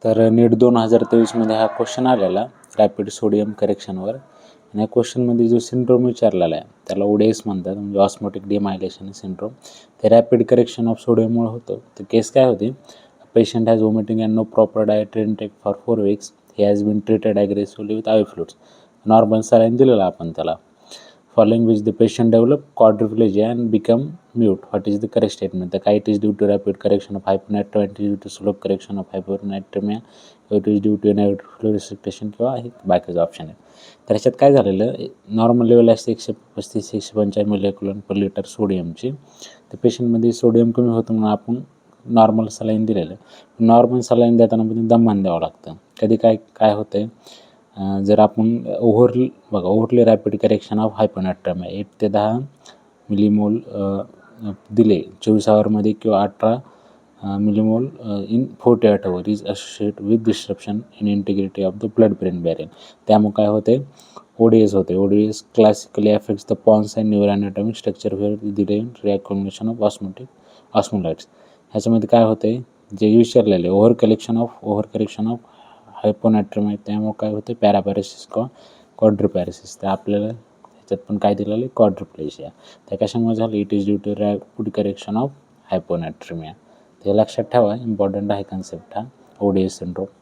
तर नीट 2023मध्ये हा क्वेश्चन आलेला रॅपिड सोडियम करेक्शनवर. आणि या क्वेश्चनमध्ये जो सिंड्रोम विचारलेला आहे त्याला ODS म्हणतात, म्हणजे ऑस्मोटिक डिमायलेशन सिंड्रोम. ते रॅपिड करेक्शन ऑफ सोडियममुळे होतं. तर केस काय होती, patient has vomiting and no proper dietary intake for 4 weeks. He has been treated aggressively with IV fluids. Normal saline दिलेला आपण त्याला. Following which the patient develop quadriplegia and become mute. What is the correct statement? The it is due to rapid correction of hyponatremia, it is due to slow correction of hyponatremia, it is due to negative flow resuscitation किंवा आहे बाकीचं option आहे. तर ह्याच्यात काय झालेलं, normal level असते 135-145 मिलीकुलम per litre सोडियमची. तर पेशंटमध्ये सोडियम कमी होतं म्हणून आपण नॉर्मल सलाईन दिलेलं आहे. नॉर्मल सलाईन देताना पण दमान द्यावं लागतं. कधी काय होतं आहे, जर आपण overly rapid correction of hyponatremia 8 ते 10 मिलीमोल दिले 24 आवरमध्ये किंवा 18 millimole in 48 hour is associate with disruption in integrity of the blood brain barrier. त्यामुळे काय होते, ODS होते. ODS classically affects the pons and neuro anatomic structure where delayed recognition of ऑस्मोलाइट्स. ह्याच्यामध्ये काय होते, जे विचारलेले ओव्हर करेक्शन ऑफ हायपोनॅट्रेमिया, त्यामुळे काय होतं पॅरापॅरेसिस किंवा क्वाड्रिपॅरेसिस. तर आपल्याला ह्याच्यात पण काय दिलेलं आहे, क्वाड्रिप्लेजिया. त्या कशामुळे झालं, it is due to rapid correction of hyponatremia. ते लक्षात ठेवा, इम्पॉर्टंट आहे कन्सेप्ट हा ODS सिंड्रोम.